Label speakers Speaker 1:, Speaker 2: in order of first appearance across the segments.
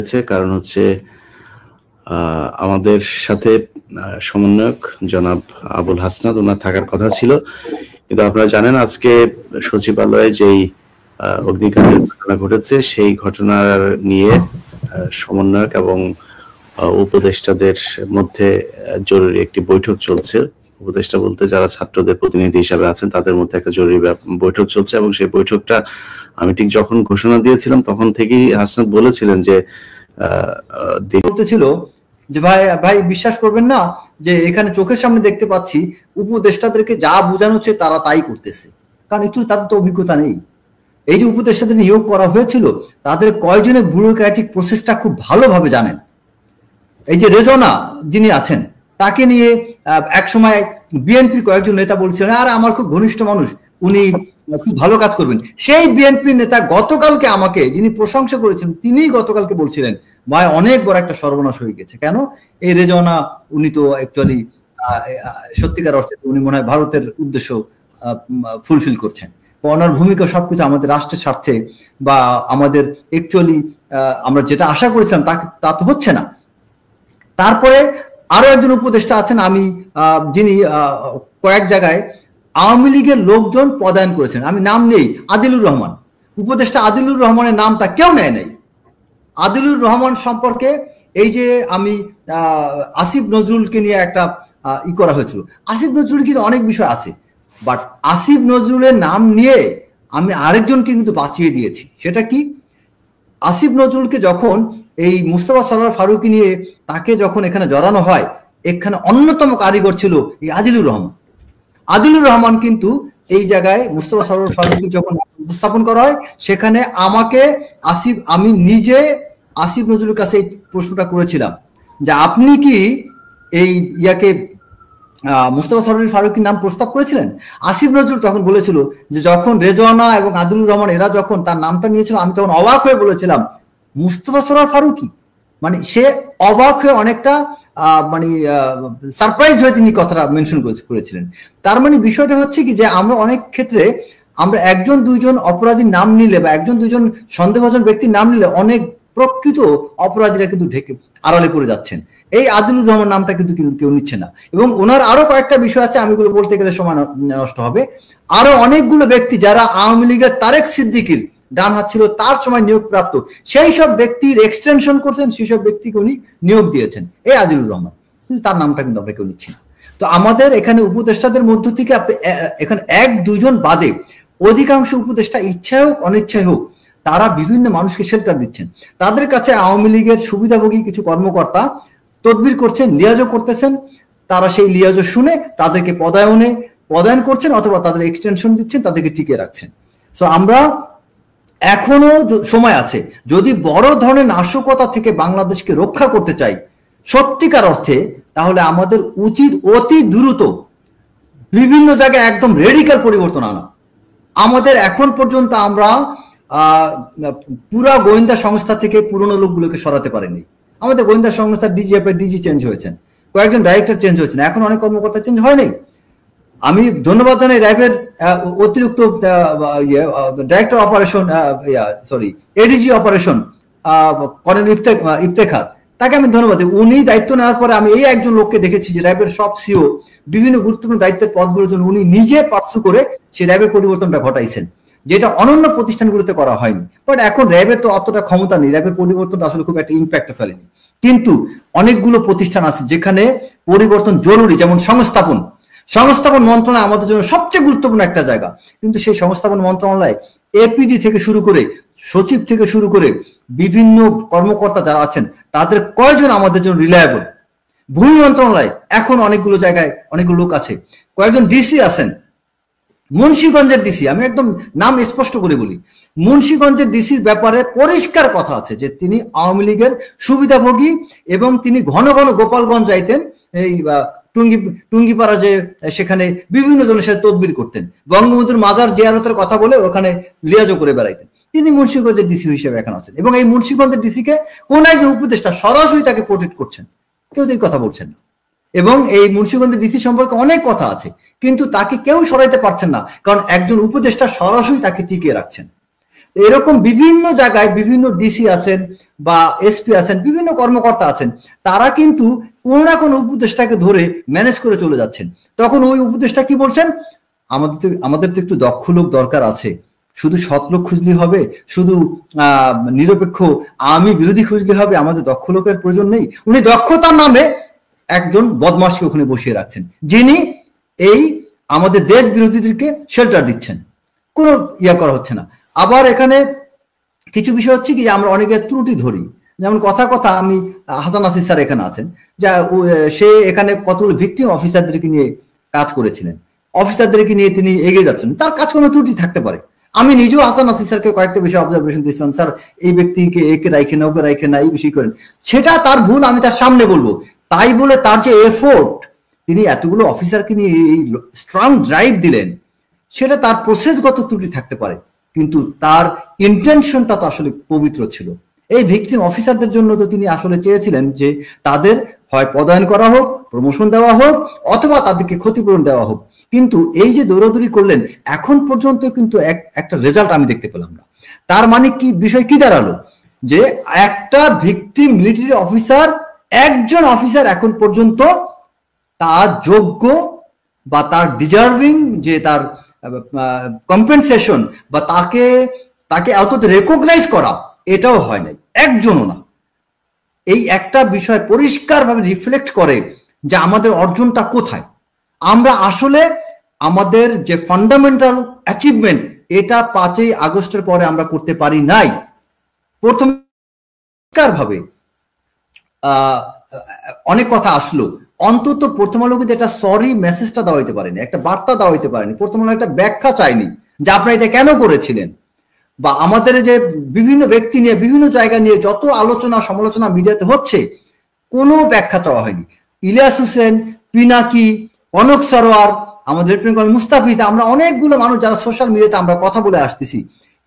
Speaker 1: হয়েছে, কারণ হচ্ছে আমাদের সাথে সমন্বয়ক জনাব আবুল হাসনাত ওনার থাকার কথা ছিল, কিন্তু আপনারা জানেন আজকে সচিবালয়ে যেই অগ্নিকাণ্ডের ঘটনা ঘটেছে সেই ঘটনার নিয়ে সমন্বয়ক এবং উপদেষ্টাদের মধ্যে জরুরি একটি বৈঠক চলছে। উপদেষ্টা বলতে যারা ছাত্রদের প্রতিনিধি হিসাবে আছেন তাদের মধ্যে একটা জরুরি বৈঠক চলছে, এবং সেই বৈঠকটা আমি ঠিক যখন ঘোষণা দিয়েছিলাম তখন থেকেই হাসনাত বলেছিলেন যে
Speaker 2: ছিল যে ভাই ভাই বিশ্বাস করবেন না যে এখানে চোখের সামনে দেখতে পাচ্ছি উপদেষ্টাদেরকে যা বোঝানো হচ্ছে তারা তাই করতেছে, কারণ একটু তাদের তো অভিজ্ঞতা নেই। এই যে উপদেষ্টাদের নিয়োগ করা হয়েছিল তাদের কয়জনের ব্যুরোক্র্যাটিক প্রসেসটা খুব ভালোভাবে জানেন। এই যে রেজনা যিনি আছেন তাকে নিয়ে এক সময় বিএনপির কয়েকজন নেতা বলছিলেন আর আমার খুব ঘনিষ্ঠ মানুষ, উনি খুব ভালো কাজ করবেন। সেই বিএনপি নেতা গতকালকে আমাকে যিনি প্রশংসা করেছেন তিনি গতকালকে বলছিলেন ভাই অনেক বড় একটা সর্বনাশ হয়ে গেছে। কেন? এই রেজনা উনি তো অ্যাকচুয়ালি সত্যিকার অর্থে উনি মনে হয় ভারতের উদ্দেশ্য ফুলফিল করছেন। ওনার ভূমিকা সবকিছু আমাদের রাষ্ট্রের স্বার্থে বা আমাদের অ্যাকচুয়ালি আমরা যেটা আশা করেছিলাম তা তো হচ্ছে না। তারপরে আরো একজন উপদেষ্টা আছেন আমি যিনি কয়েক জায়গায় আওয়ামী লীগের লোকজন পদায়ন করেছেন, আমি নাম নেই, আদিলুর রহমান। উপদেষ্টা আদিলুর রহমানের নামটা কেউ নেয় নাই। আদিলুর রহমান সম্পর্কে এই যে আমি আসিফ নজরুলকে নিয়ে একটা করা হয়েছিল, আসিফ নজরুল কিন্তু অনেক বিষয় আছে, বাট আসিফ নজরুলের নাম নিয়ে আমি আরেকজনকে কিন্তু বাঁচিয়ে দিয়েছি। সেটা কি? আসিফ নজরুলকে যখন এই মুস্তফা সরোয়ার ফারুকী নিয়ে তাকে যখন এখানে জড়ানো হয়, এখানে অন্যতম কারিগর ছিল এই আদিলুর রহমান। আদিলুর রহমান কিন্তু এই জায়গায় মুস্তফা সরোয়ার ফারুকী যখন উপস্থাপন করা হয় সেখানে আমাকে আমি নিজে আসিফ নজরুলের কাছে এই প্রশ্নটা করেছিলাম যে আপনি কি এই ইয়াকে মুস্তফা সরোয়ার ফারুকীর নাম প্রস্তাব করেছিলেন? আসিফ নজরুল তখন বলেছিল যে যখন রেজওয়ানা এবং আদিলুর রহমান এরা যখন তার নামটা নিয়েছিল আমি তখন অবাক হয়ে বলেছিলাম মুস্তফা সরোয়ার ফারুকী, মানে সে অবাক হয়ে অনেকটা মানে সারপ্রাইজ হয়ে তিনি কথাটা মেনশন করেছিলেন। তার মানে বিষয়টা হচ্ছে কি যে আমরা অনেক ক্ষেত্রে আমরা একজন দুইজন অপরাধীর নাম নিলে বা একজন দুইজন সন্দেহভাজন ব্যক্তির নাম নিলে অনেক প্রকৃত অপরাধীরা কিন্তু ঢেকে আড়ালে পড়ে যাচ্ছেন। এই আদিলুর রহমান নামটা কিন্তু কেউ নিচ্ছে না, এবং ওনার আরো কয়েকটা বিষয় আছে, আমি এগুলো বলতে গেলে সময় নষ্ট হবে। আরো অনেকগুলো ব্যক্তি যারা আওয়ামী লীগের তারেক সিদ্দিকীর ডান হাত ছিল তার সময় নিয়োগ প্রাপ্ত, সেই সব ব্যক্তির এক্সটেনশন করছেন, সেই সব ব্যক্তিকে উনি নিয়োগ দিয়েছেন এই আদিলুর রহমান, কিন্তু তার নামটা কিন্তু আমরা কেউ নিচ্ছি না। তো আমাদের এখানে উপদেষ্টাদের মধ্য থেকে এখানে এক দুজন বাদে অধিকাংশ উপদেষ্টা ইচ্ছায় হোক অনিচ্ছায় হোক তারা বিভিন্ন মানুষকে শেল্টার দিচ্ছেন। তাদের কাছে আওয়ামী লীগের সুবিধাভোগী কিছু কর্মকর্তা তদবির করছেন, লিয়াজও করতেছেন, তারা সেই লিয়াজও শুনে তাদেরকে পদায়ন করছেন অথবা তাদের এক্সটেনশন দিচ্ছেন, তাদেরকে টিকিয়ে রাখছেন। সো আমরা এখনো সময় আছে, যদি বড় ধরনের নাশকতা থেকে বাংলাদেশকে রক্ষা করতে চাই সত্যিকার অর্থে, তাহলে আমাদের উচিত অতি দ্রুত বিভিন্ন জায়গায় একদম রেডিক্যাল পরিবর্তন আনা। আমাদের এখন পর্যন্ত আমরা পুরা গোয়েন্দা সংস্থা থেকে পুরনো লোকগুলোকে সরাতে পারিনি। আমাদের গোয়েন্দা সংস্থার ডিজি চেঞ্জ হয়েছেন, কয়েকজন ডাইরেক্টর চেঞ্জ হয়েছেন, এখন অনেক কর্মকর্তা চেঞ্জ হয়নি। আমি ধন্যবাদ জানাই র্যাবের অতিরিক্ত director operation ADG operation colonel Iftekhar, তাকে আমি ধন্যবাদ দিই। উনি দায়িত্ব নেওয়ার পরে আমি এই একজন লোককে দেখেছি যে র্যাবের সব সিও বিভিন্ন গুরুত্বপূর্ণ দায়িত্বের পদগুলোর জন্য উনি নিজে পার্সু করে সেই র্যাবের পরিবর্তনটা ঘটাইছেন, যেটা অন্যান্য প্রতিষ্ঠানগুলোতে করা হয়নি। বাট এখন র্যাবের তো অতটা ক্ষমতা নেই, র্যাবের পরিবর্তন আসলে খুব একটা ইম্প্যাক্ট ফেলেনি, কিন্তু অনেকগুলো প্রতিষ্ঠান আছে যেখানে পরিবর্তন জরুরি, যেমন সংস্থাপন মন্ত্রণালয় আমাদের জন্য সবচেয়ে গুরুত্বপূর্ণ একটা জায়গা, কিন্তু সেই সংস্থাপন মন্ত্রণালয় এপিডি থেকে শুরু করে সচিব থেকে শুরু করে বিভিন্ন কর্মকর্তা যারা আছেন তাদের কয়জন আমাদের জন্য রিলায়েবল? ভূমি মন্ত্রণালয় এখন অনেকগুলো জায়গায় অনেকগুলো লোক আছে, কয়েকজন ডিসি আছেন। মুন্সিগঞ্জের ডিসি, আমি একদম নাম স্পষ্ট করে বলি, মুন্সিগঞ্জের ডিসির ব্যাপারে পরিষ্কার কথা আছে যে তিনি আওয়ামী লীগের সুবিধাভোগী এবং তিনি ঘন ঘন গোপালগঞ্জ যাইতেন, এই টুঙ্গিপাড়া যে সেখানে বিভিন্ন জনের সাথে তদবির করতেন, বঙ্গবন্ধুর মাজার জিয়ারতের কথা বলে ওখানে লিয়াজও করে বেড়াইতেন। তিনি মুন্সিগঞ্জের ডিসি হিসেবে এখন আছেন, এবং এই মুন্সিগঞ্জের ডিসিকে কোন একজন উপদেষ্টা সরাসরি তাকে প্রোটেক্ট করছেন, কেউ তো এই কথা বলছেন না। এবং এই মুন্সিগঞ্জের ডিসি সম্পর্কে অনেক কথা আছে, কিন্তু তাকে কেউ সরাইতে পারছেন না, কারণ একজন উপদেষ্টা সরাসরি তাকে টিকিয়ে রাখছেন। এরকম বিভিন্ন জায়গায় বিভিন্ন ডিসি আছেন বা এসপি আছেন, বিভিন্ন কর্মকর্তা আছেন, তারা কিন্তু কোনো না কোনো উপদেষ্টাকে ধরে ম্যানেজ করে চলে যাচ্ছেন। তখন ওই উপদেষ্টা কি বলছেন, আমাদের তো একটু দক্ষ লোক দরকার আছে, শুধু সৎ লোক খুঁজলে হবে, শুধু নিরপেক্ষ আমি বিরোধী খুঁজলে হবে, আমাদের দক্ষ লোকের প্রয়োজন নেই। উনি দক্ষতার নামে একজন বদমাশকে ওখানে বসিয়ে রাখছেন, যিনি এই আমাদের দেশ বিরোধীদেরকে শেল্টার দিচ্ছেন, কোনো ইয়া করা হচ্ছে না। আবার এখানে কিছু বিষয় হচ্ছে কি, আমরা অনেকের ত্রুটি ধরি, যেমন কথা আমি হাসান নাসির স্যার এখানে আছেন, যা সে এখানে কতগুলো ভিকটিম অফিসারদেরকে নিয়ে কাজ করেছিলেন, অফিসারদেরকে নিয়ে তিনি এগিয়ে যাচ্ছেন, তার কাজকর্মে ত্রুটি থাকতে পারে। আমি নিজেও হাসান নাসির স্যারকে কয়েকটা বিষয় অবজারভেশন দিয়েছিলাম, স্যার এই ব্যক্তিকে একে রাইখে না, ওকে রাইখে না, এই বিষয় করেন, সেটা তার ভুল, আমি তার সামনে বলবো। তাই বলে তার যে এফোর্ট, তিনি এতগুলো অফিসারকে নিয়ে এই স্ট্রং ড্রাইভ দিলেন, সেটা তার প্রসেসগত ত্রুটি থাকতে পারে, কিন্তু তার ইন্টেনশনটা তো আসলে পবিত্র ছিল। এই ভিকটিম অফিসারদের জন্য তো তিনি আসলে চেয়েছিলেন যে তাদের হয় পদায়ন করা হোক, প্রমোশন দেওয়া হোক, অথবা তাদেরকে ক্ষতিপূরণ দেওয়া হোক। কিন্তু এই যে দৌড়াদৌড়ি করলেন, এখন পর্যন্ত কিন্তু একটা রেজাল্ট আমি দেখতে পেলাম না। তার মানে কি, বিষয় কি দাঁড়ালো, যে একটা ভিকটিম মিলিটারি অফিসার, একজন অফিসার এখন পর্যন্ত তার যোগ্য বা তার ডিজার্ভিং যে তার কম্পেনসেশন বা তাকে অন্তত রেকগনাইজ করা, এটাও হয় নাই, একজনও না। এই একটা বিষয় পরিষ্কারভাবে রিফ্লেক্ট করে যে আমাদের অর্জনটা কোথায়। আমরা আসলে আমাদের যে ফান্ডামেন্টাল অ্যাচিভমেন্ট, এটা 5ই আগস্টের পরে আমরা করতে পারি নাই। প্রথম ভাবে অনেক কথা আসলো, অন্তত প্রথম আলোকে যেটা সরি মেসেজটা দেওয়া হইতে পারেনি, একটা বার্তা দেওয়া হইতে পারেনি, প্রথম আলো একটা ব্যাখ্যা চাইনি যে আপনারা এটা কেন করেছিলেন। বা আমাদের যে বিভিন্ন ব্যক্তি নিয়ে বিভিন্ন জায়গা নিয়ে যত আলোচনা সমালোচনা মিডিয়াতে হচ্ছে, কোনো ব্যাখ্যা চাওয়া হয়নি। ইলিয়াস হোসেন, পিনাকি, কনক সরোয়ার, আমাদের মুস্তাফিজ, আমরা অনেকগুলো মানুষ যারা সোশ্যাল মিডিয়াতে আমরা কথা বলে আসতেছি,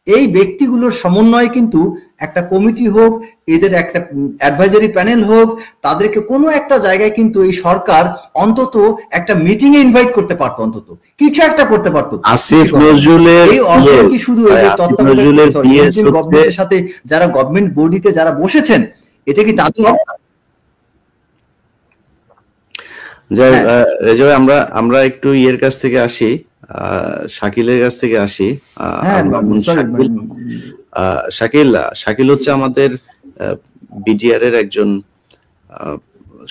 Speaker 2: এই ব্যক্তিগুলোর সমন্বয়ে কিন্তু একটা কমিটি হোক, এদের একটা অ্যাডভাইজারি প্যানেল হোক, তাদেরকে কোনো একটা জায়গায় কিন্তু এই সরকার অন্তত একটা মিটিং এ ইনভাইট করতে পারতো, অন্তত কিছু একটা করতে পারতো।
Speaker 1: আসিফ নজরুলের
Speaker 2: এই অর্জন কি শুধু গভর্নমেন্টের সাথে যারা গভর্নমেন্ট বডিতে যারা বসেছেন, এটা কি তাদের
Speaker 1: আমরা একটু ইয়ের কাছ থেকে আসি, শাকিলের কাছ থেকে আসি। শাকিল হচ্ছে আমাদের বিডিআর এর একজন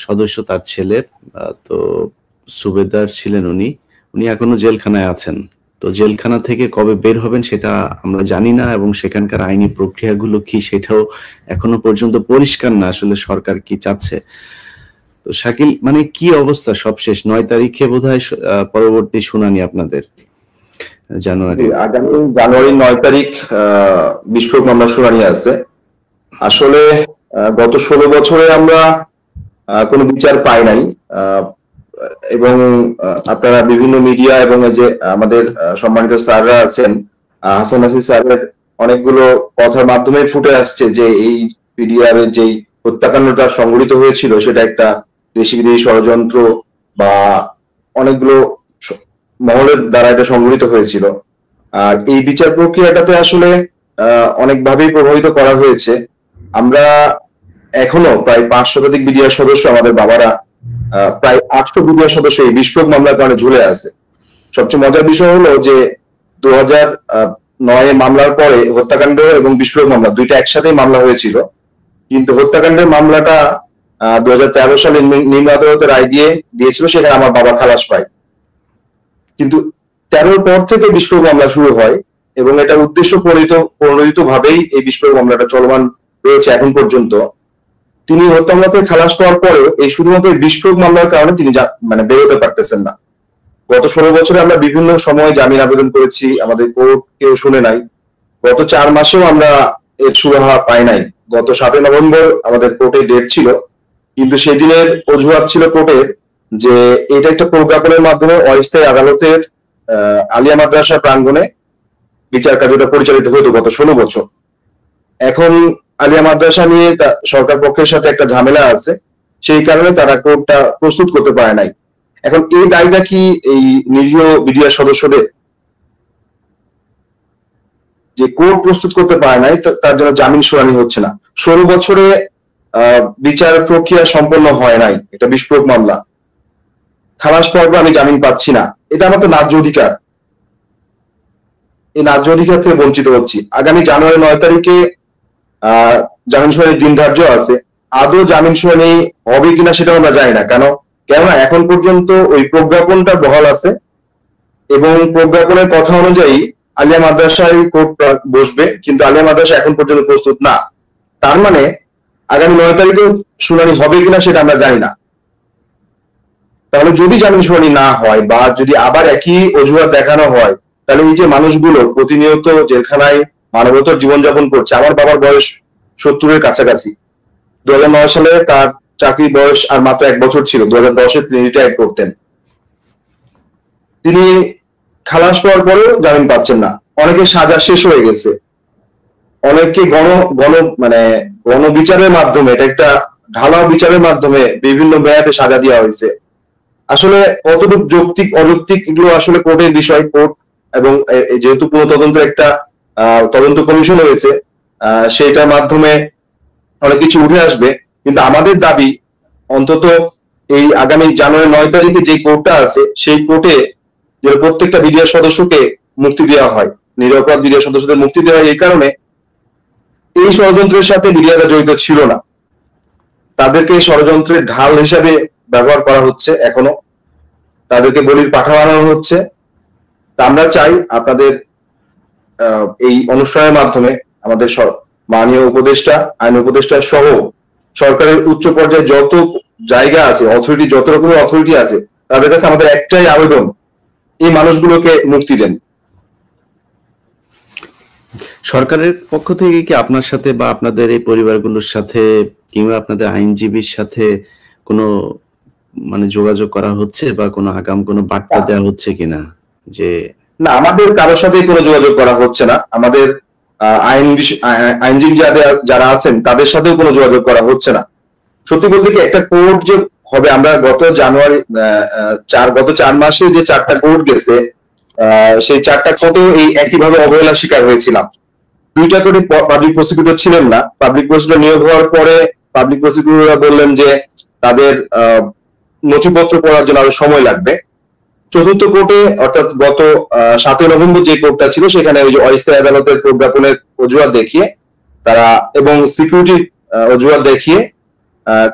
Speaker 1: সদস্য, তার ছেলে তো সুবেদার ছিলেন উনি এখনো জেলখানায় আছেন। তো জেলখানা থেকে কবে বের হবেন সেটা আমরা জানি না, এবং সেখানকার আইনি প্রক্রিয়াগুলো কি সেটাও এখনো পর্যন্ত পরিষ্কার না, আসলে সরকার কি চাচ্ছে। তো শাকিল, মানে কি অবস্থা সবশেষ? 9 তারিখে বোধহয় পরবর্তী শুনানি আপনাদের, আগামী
Speaker 3: জানুয়ারি 9 তারিখ বিস্ফোরক মামলা শুনানি আছে। আসলে গত 16 বছরে আমরা কোনো বিচার পাই নাই, এবং আপনারা বিভিন্ন মিডিয়া এবং যে আমাদের সম্মানিত স্যাররা আছেন, হাসান নাসির স্যারের অনেকগুলো কথার মাধ্যমে ফুটে আসছে যে এই পিডিআর এর যেই হত্যাকাণ্ডটা সংঘটিত হয়েছিল সেটা একটা দেশি বিদেশি ষড়যন্ত্র বা অনেকগুলো মহলের দ্বারা এটা সংঘটিত হয়েছিল। আর এই বিচার প্রক্রিয়াটাতে আসলে অনেকভাবেই প্রভাবিত করা হয়েছে। আমরা এখনো প্রায় 5 শতাধিক বিডিআর সদস্য, আমাদের বাবারা প্রায় 800 বিডিআর সদস্য এই বিস্ফোরক মামলার কারণে ঝুলে আছে। সবচেয়ে মজার বিষয় হলো যে 2009 মামলার পরে হত্যাকাণ্ড এবং বিস্ফোরক মামলা দুইটা একসাথেই মামলা হয়েছিল, কিন্তু হত্যাকাণ্ডের মামলাটা 2013 সালে নিম্ন আদালতে রায় দিয়েছিল, সেখানে আমার বাবা খালাস পায়। কিন্তু 13 পর থেকে বিস্ফোরক মামলা শুরু হয় এবং এটা উদ্দেশ্য প্রণোদিত ভাবেই এই বিস্ফোরক মামলাটা চলমান রয়েছে এখন পর্যন্ত। তিনি হত্যা মামলা থেকে খালাস পাওয়ার পরেও এই শুধুমাত্র বিস্ফোরক মামলার কারণে তিনি বেরোতে পারতেছেন না। গত 16 বছরে আমরা বিভিন্ন সময় জামিন আবেদন করেছি, আমাদের কোর্ট কেউ শুনে নাই। গত 4 মাসেও আমরা এর সুরাহা পাই নাই। গত 7 নভেম্বর আমাদের কোর্টে ডেট ছিল, কিন্তু সেদিনের অজুহাত ছিল কোর্টের যে এটা একটা প্রজ্ঞাপনের মাধ্যমে অস্থায়ী আদালতের আলিয়া মাদ্রাসা প্রাঙ্গণে বিচার কার্যটা পরিচালিত হতো গত 16 বছর। এখন আলিয়া মাদ্রাসা নিয়ে সরকার পক্ষের সাথে একটা ঝামেলা আছে, সেই কারণে তারা কোর্টটা প্রস্তুত করতে পারে নাই। এখন এই দায়টা কি এই নিরীহ বিডিআর সদস্যদের? যে কোর্ট প্রস্তুত করতে পারে নাই, তার জন্য জামিন শুনানি হচ্ছে না। 16 বছরে বিচার প্রক্রিয়া সম্পন্ন হয় নাই, এটা বিস্ফোরক মামলা। খালাস পর্বে আমি জামিন পাচ্ছি না, এটা আমার তো ন্যায্য অধিকার। এই ন্যায্য অধিকার থেকে বঞ্চিত হচ্ছি। আগামী জানুয়ারি 9 তারিখে জামিন শুনানির দিন ধার্য আছে। আদৌ জামিন শুনানি হবে কিনা সেটা আমরা জানি না, কেননা এখন পর্যন্ত ওই প্রজ্ঞাপনটা বহাল আছে এবং প্রজ্ঞাপনের কথা অনুযায়ী আলিয়া মাদ্রাসায় কোর্ট বসবে, কিন্তু আলিয়া মাদ্রাসা এখন পর্যন্ত প্রস্তুত না। তার মানে আগামী 9 তারিখেও শুনানি হবে কিনা সেটা আমরা জানি না। তাহলে যদি জামিন শুনানি না হয় বা যদি আবার একই অজুহাত দেখানো হয়, তাহলে এই যে মানুষগুলো প্রতিনিয়ত জেলখানায় মানবতার জীবনযাপন করছে। আমার বাবার বয়স 70-এর কাছাকাছি। 2009 সালে তার চাকরির বয়স আর মাত্র 1 বছর ছিল। 2010-এ তিনি রিটায়ার করতেন। তিনি খালাস পাওয়ার পরেও জামিন পাচ্ছেন না। অনেকে সাজা শেষ হয়ে গেছে, অনেককে গণবিচারের মাধ্যমে, এটা একটা ঢালাও বিচারের মাধ্যমে বিভিন্ন মেয়াদে সাজা দেওয়া হয়েছে। আসলে কতটুকু যৌক্তিক অযৌক্তিক এগুলো আসলে কোর্টের বিষয়। কোর্ট এবং যেহেতু পুরো তদন্তের একটা তদন্ত কমিশন হয়েছে, সেইটার মাধ্যমে অনেক কিছু উঠে আসবে। কিন্তু আমাদের দাবি অন্তত এই আগামী জানুয়ারি 9 তারিখে যে কোর্টটা আছে সেই কোর্টে যে প্রত্যেকটা বিডিআর সদস্যকে মুক্তি দেওয়া হয়, নিরপরাধ বিডিআর সদস্যদের মুক্তি দেওয়া হয়। এই কারণে এই ষড়যন্ত্রের সাথে বিডিআররা জড়িত ছিল না, তাদেরকে ষড়যন্ত্রের ঢাল হিসাবে ব্যবহার করা হচ্ছে, এখনো তাদেরকে বলির পাঠা বানানো হচ্ছে। তা আমরা চাই আপনাদের এই অনুষ্ঠানের মাধ্যমে আমাদের মাননীয় উপদেষ্টা, আইন উপদেষ্টা সহ সরকারের উচ্চ পর্যায়ে যত জায়গা আছে, অথরিটি, যত রকমের অথরিটি আছে, তাদের কাছে আমাদের একটাই আবেদন, এই মানুষগুলোকে মুক্তি দেন।
Speaker 1: সরকারের পক্ষ থেকে কি আপনার সাথে বা আপনাদের এই পরিবারগুলোর সাথে কিংবা আপনাদের আইনজীবীর সাথে কোনো যোগাযোগ করা হচ্ছে বা কোনো আগাম কোনো বার্তা দেওয়া হচ্ছে কিনা? যে
Speaker 3: না, আমাদের কারোর সাথে কোনো যোগাযোগ করা হচ্ছে না। আমাদের আইনজীবী যারা আছেন তাদের সাথেও কোনো যোগাযোগ করা হচ্ছে না। সত্যি বলতে কি, একটা কোর্ট যে হবে, আমরা গত 4 মাসে যে 4টা কোর্ট গেছে, সেই 4টা কোর্টে এই একইভাবে অবহেলা শিকার হয়েছিলাম। 2টা কোর্টে পাবলিক প্রসিকিউটর ছিলেন না। পাবলিক প্রসিকিউটর নিয়োগ হওয়ার পরে পাবলিক প্রসিকিউটররা বললেন যে তাদের নথিপত্র পড়ার জন্য আরো সময় লাগবে। 4র্থ কোর্টে, অর্থাৎ গত 7 নভেম্বর যে কোর্টটা ছিল, সেখানে ওই যে অস্থায়ী আদালতের প্রজ্ঞাপনের অজুহাত দেখিয়ে তারা এবং সিকিউরিটির অজুহাত দেখিয়ে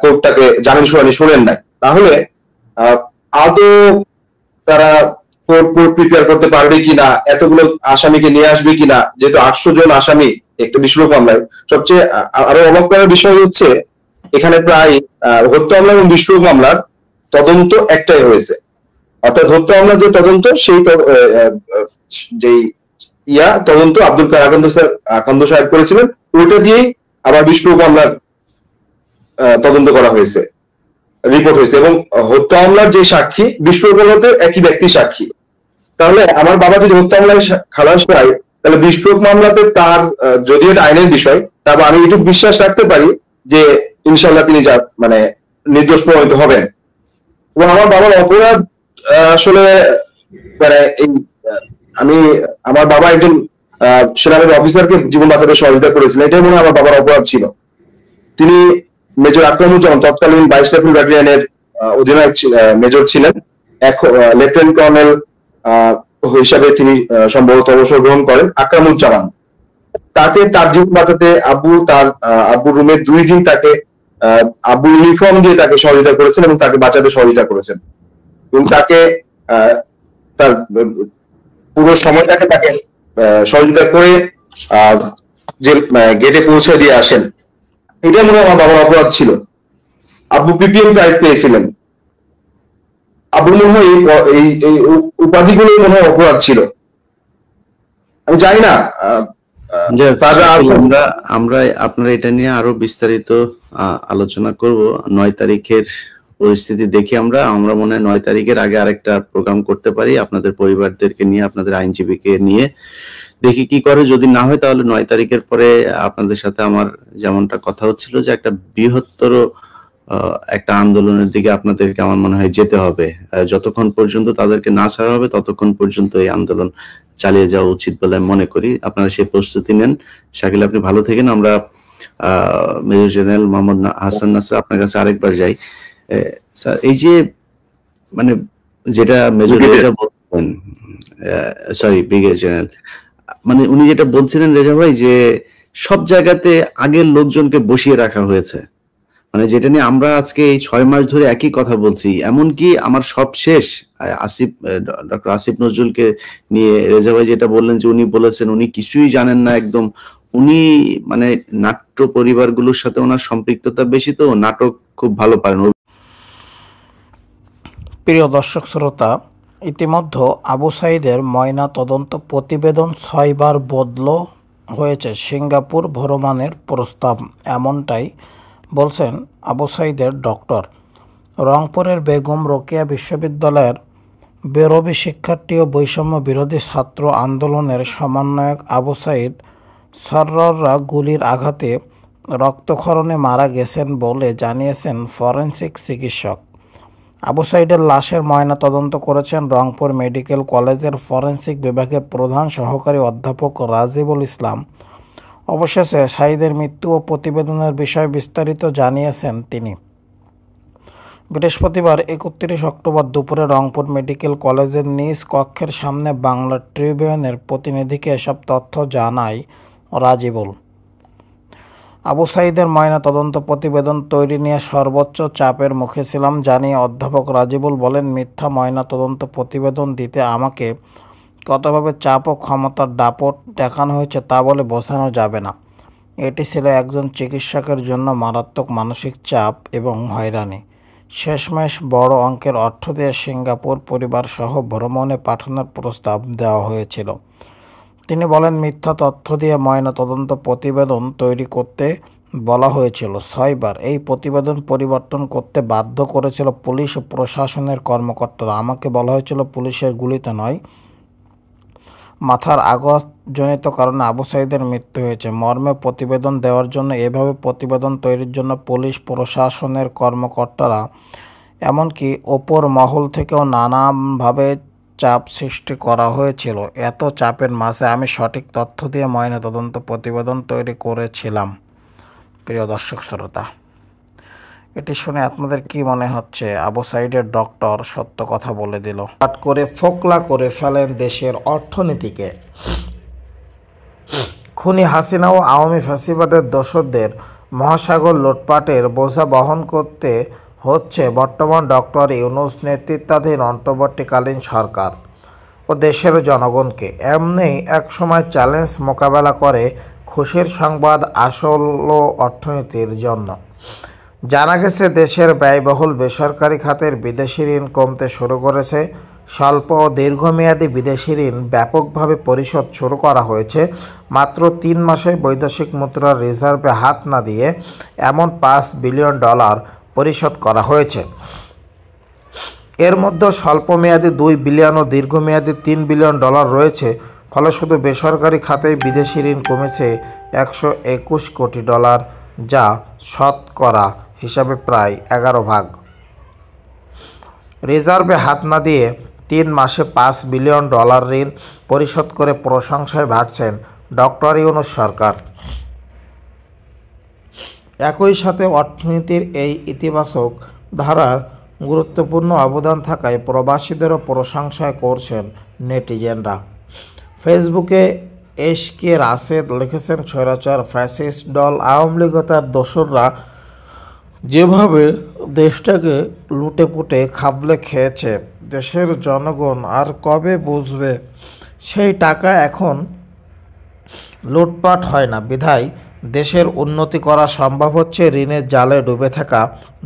Speaker 3: কোর্টটাকে জামিন শুনানি শুনেন নাই। তাহলে আদৌ তারা কোর্ট প্রিপেয়ার করতে পারবে কিনা, এতগুলো আসামিকে নিয়ে আসবে কিনা, যেহেতু 800 জন আসামি একটা বিস্ফোরক মামলায়। সবচেয়ে আরো অবাক করার বিষয় হচ্ছে, এখানে প্রায় হত্যা মামলা এবং বিস্ফোরক মামলার তদন্ত একটাই হয়েছে। অর্থাৎ হত্যা মামলার যে তদন্ত, সেই তদন্ত আব্দুল কার আকান্দ সাহেব করেছিলেন, ওইটা দিয়েই আবার বিস্ফোরক মামলার তদন্ত করা হয়েছে, রিপোর্ট হয়েছে। এবং হত্যা মামলার যে সাক্ষী, বিস্ফোরক মামলাতে একই ব্যক্তি সাক্ষী। তাহলে আমার বাবা যদি হত্যা মামলায় খালাস পায়, তাহলে বিস্ফোরক মামলাতে তার, যদিও এটা আইনের বিষয়, তবে আমি এটুকু বিশ্বাস রাখতে পারি যে ইনশাল্লাহ তিনি নির্দোষ প্রমাণিত হবেন। এবং আমার বাবার অপরাধ আসলে আমার বাবা একজন সেনাবাহিনীর অফিসারকে জীবন বাঁচাতে সহযোগিতা করেছিলেন, এটাই মনে হয় আমার বাবার অপরাধ ছিল। তিনি মেজর আকরামুজ্জামান তৎকালীন 22 রাইফেল ব্যাটালিয়নের অধিনায়ক মেজর ছিলেন। লেফটেন্যান্ট কর্নেল হিসাবে তিনি সম্ভবত অবসর গ্রহণ করেন। আকরামুজ্জামান, তাকে তার জীবন বাঁচাতে আব্বুর রুমে 2 দিন তাকে আব্বুর ইউনিফর্ম দিয়ে তাকে সহযোগিতা করেছেন এবং তাকে বাঁচাতে সহযোগিতা করেছেন, এবং তাকে তার পুরো সময়টাকে তাকে সহযোগিতা করে গেটে পৌঁছে দিয়ে আসেন। এটা মনে হয় আমার বাবার অপরাধ ছিল। আব্বু পিপিএম প্রাইজ পেয়েছিলেন। আব্বু মনে হয় এই উপাধিগুলো মনে হয় অপরাধ ছিল। আমি জানি না।
Speaker 1: আমরা আপনারা এটা নিয়ে আরো বিস্তারিত আলোচনা করব 9 তারিখের পরিস্থিতি দেখি। আমরা মনে হয় 9 তারিখের আগে আরেকটা প্রোগ্রাম করতে পারি, আপনাদের পরিবারদেরকে নিয়ে, আপনাদের আইনজীবীকে নিয়ে দেখি কি করে। যদি না হয় তাহলে 9 তারিখের পরে আপনাদের সাথে আমার যেমনটা কথা হচ্ছিল যে একটা বৃহত্তর একটা আন্দোলনের দিকে আপনাদেরকে আমার মনে হয় যেতে হবে। যতক্ষণ পর্যন্ত তাদেরকে না ছাড়া হবে ততক্ষণ পর্যন্ত এই আন্দোলন চালিয়ে যাওয়া উচিত বলে আমি মনে করি। আপনারা সেই প্রস্তুতি নেন। শাকিল, আপনি ভালো থাকেন। আমরা মেজর জেনারেল মোহাম্মদ হাসান নাসর, আপনার কাছে আরেকবার যাই। স্যার, এই যে মানে যেটা মেজর রেজা বলছেন, সরি ব্রিগেডিয়ার জেনারেল, মানে উনি যেটা বলছিলেন রেজা ভাই, যে সব জায়গাতে আগের লোকজনকে বসিয়ে রাখা হয়েছে, মানে যেটা নিয়ে আমরা আজকে এই 6 মাস ধরে একই কথা বলছি। এমনকি আমার সব শেষ ডক্টর আসিফ নজরুলকে নিয়ে রেজা ভাই যেটা বললেন, যে উনি বলেছেন উনি কিছুই জানেন না একদম। উনি মানে নাট্য পরিবারগুলোর সাথে ওনার সম্পৃক্ততা বেশি, তো নাটক খুব ভালো পারেন।
Speaker 4: প্রিয় দর্শক শ্রোতা, ইতিমধ্যে আবু সাঈদের ময়না তদন্ত প্রতিবেদন 6 বার বদল হয়েছে সিঙ্গাপুর ভ্রমণের প্রস্তাব, এমনটাই বলছেন আবু সাঈদের ডক্টর। রংপুরের বেগম রোকেয়া বিশ্ববিদ্যালয়ের বেরোবি শিক্ষার্থী ও বৈষম্য বিরোধী ছাত্র আন্দোলনের সমন্বয়ক আবু সাঈদ সরররা গুলির আঘাতে রক্তক্ষরণে মারা গেছেন বলে জানিয়েছেন ফরেনসিক চিকিৎসক। আবু সাঈদের লাশের ময়না তদন্ত করেছেন রংপুর মেডিকেল কলেজের ফরেনসিক বিভাগের প্রধান সহকারী অধ্যাপক রাজিবুল ইসলাম। অবশেষে সাঈদের মৃত্যু ও প্রতিবেদনের বিষয়ে বিস্তারিত জানিয়েছেন তিনি। বৃহস্পতিবার 31 অক্টোবর দুপুরে রংপুর মেডিকেল কলেজের নিজ কক্ষের সামনে বাংলা ট্রিবিউনের প্রতিনিধিকে এসব তথ্য জানায় রাজিবুল। আবু সাঈদের ময়না তদন্ত প্রতিবেদন তৈরি নিয়ে সর্বোচ্চ চাপের মুখে ছিলাম জানিয়ে অধ্যাপক রাজিবুল বলেন, মিথ্যা ময়না তদন্ত প্রতিবেদন দিতে আমাকে কতভাবে চাপ ও ক্ষমতার দাপট দেখানো হয়েছে তা বলে বোঝানো যাবে না। এটি ছিল একজন চিকিৎসকের জন্য মারাত্মক মানসিক চাপ এবং হয়রানি। শেষমেশ বড় অঙ্কের অর্থ দিয়ে সিঙ্গাপুর পরিবারসহ ভ্রমণে পাঠানোর প্রস্তাব দেওয়া হয়েছিল। তিনি বলেন, মিথ্যা তথ্য দিয়ে ময়না তদন্ত প্রতিবেদন তৈরি করতে বলা হয়েছিল 6 বার। এই প্রতিবেদন পরিবর্তন করতে বাধ্য করেছিল পুলিশ ও প্রশাসনের কর্মকর্তারা। আমাকে বলা হয়েছিল পুলিশের গুলিতে নয়, মাথার আঘাতজনিত কারণে আবু সাঈদের মৃত্যু হয়েছে মর্মে প্রতিবেদন দেওয়ার জন্য। এভাবে প্রতিবেদন তৈরির জন্য পুলিশ প্রশাসনের কর্মকর্তারা, এমনকি ওপর মহল থেকেও নানাভাবে চাপ সৃষ্টি করা হয়েছিল। এত চাপের মাঝে আমি সঠিক তথ্য দিয়ে ময়নাতদন্ত প্রতিবেদন তৈরি করেছিলাম। প্রিয় দর্শক শ্রোতা, এটি শুনে আপনাদের কি মনে হচ্ছে? আবু সাঈদের ডক্টর সত্য কথা বলে দিল। হঠাৎ করে ফোকলা করে ফেলেন দেশের অর্থনীতিকে। খুনি হাসিনা ও আওয়ামী ফ্যাসিবাদের দোসরদের মহাসাগর লুটপাটের বোঝা বহন করতে হচ্ছে বর্তমান ডক্টর ইউনূস নেতৃত্বাধীন অন্তর্বর্তীকালীন সরকার ও দেশের জনগণকে। এমনি এক সময় চ্যালেঞ্জ মোকাবেলা করে খুশির সংবাদ আসল অর্থনীতির জন্য। জানা গেছে, দেশের ব্যয়বহুল বেসরকারি খাতের বিদেশি ঋণ কমতে শুরু করেছে। স্বল্প ও দীর্ঘমেয়াদী বিদেশি ঋণ ব্যাপকভাবে পরিশোধ শুরু করা হয়েছে। মাত্র 3 মাসে বৈদেশিক মুদ্রার রিজার্ভে হাত না দিয়ে এমন $5 বিলিয়ন পরিশোধ করা হয়েছে। এর মধ্যে স্বল্পমেয়াদী $2 বিলিয়ন ও দীর্ঘমেয়াদী $3 বিলিয়ন রয়েছে। ফলে শুধু বেসরকারি খাতেই বিদেশি ঋণ কমেছে $121 কোটি, যা শতকরা হিসাবে প্রায় 11 ভাগ। রিজার্ভে হাত না দিয়ে 3 মাসে $5 বিলিয়ন ঋণ পরিশোধ করে প্রশংসায় ভাসছেন ডক্টর ইউনূস সরকার। একই সাথে অর্থনীতির এই ইতিবাচক ধারার গুরুত্বপূর্ণ অবদান থাকায় প্রবাসীদেরও প্রশংসায় করছেন নেটিজেনরা। ফেসবুকে এসকে রাশেদ লিখেছেন, স্বৈরাচার ফ্যাসিস্ট দল আওয়ামী লীগ তার দোসররা যেভাবে দেশটাকে লুটেপুটে খাবলে খেয়েছে, দেশের জনগণ আর কবে বুঝবে সেই টাকা এখন লুটপাট হয় না বিধায় দেশের উন্নতি করা সম্ভব হচ্ছে, ঋণের জালে ডুবে থাকা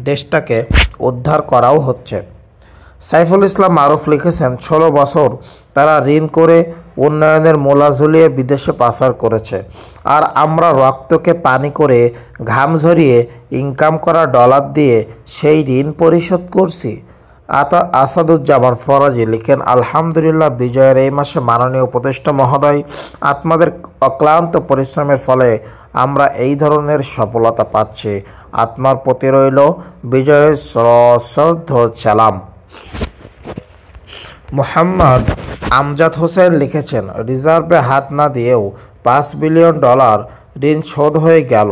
Speaker 4: দেশটাকে উদ্ধার করাও হচ্ছে। সাইফুল ইসলাম মারুফ লিখেছেন, 16 বছর তারা ঋণ করে উন্নয়নের মোলা ঝুলিয়ে বিদেশে পাচার করেছে, আর আমরা রক্তকে পানি করে ঘাম ঝরিয়ে ইনকাম করা ডলার দিয়ে সেই ঋণ পরিশোধ করছি। আসাদুজ্জামান ফরাজি লিখেন, আলহামদুলিল্লাহ, বিজয়ের এই মাসে মাননীয় উপদেষ্টা মহোদয় আপনাদের অক্লান্ত পরিশ্রমের ফলে আমরা এই ধরনের সফলতা পাচ্ছি। আত্মার প্রতি রইল বিজয়ের সশ্রদ্ধ সালাম। মোহাম্মদ আমজাদ হোসেন লিখেছেন, রিজার্ভে হাত না দিয়েও $5 বিলিয়ন ঋণ শোধ হয়ে গেল।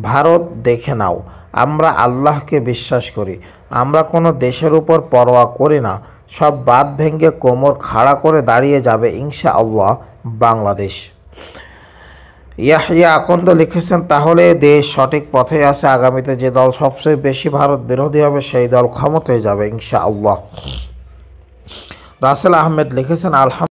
Speaker 4: ভারত দেখে নাও, আমরা আল্লাহকে বিশ্বাস করি, আমরা কোনো দেশের উপর পরোয়া করি না। সব বাঁধ ভেঙে কোমর খাড়া করে দাঁড়িয়ে যাবে ইনশাআল্লাহ বাংলাদেশ। ইয়াহিয়া আকন্দ লিখেছেন, তাহলে দেশ সঠিক পথে আছে। আগামীতে যে দল সবচেয়ে বেশি ভারত বিরোধী হবে সেই দল ক্ষমতায় যাবে ইনশাআল্লাহ। রাসেল আহমেদ লিখেছেন, আলহামদুলিল্লাহ।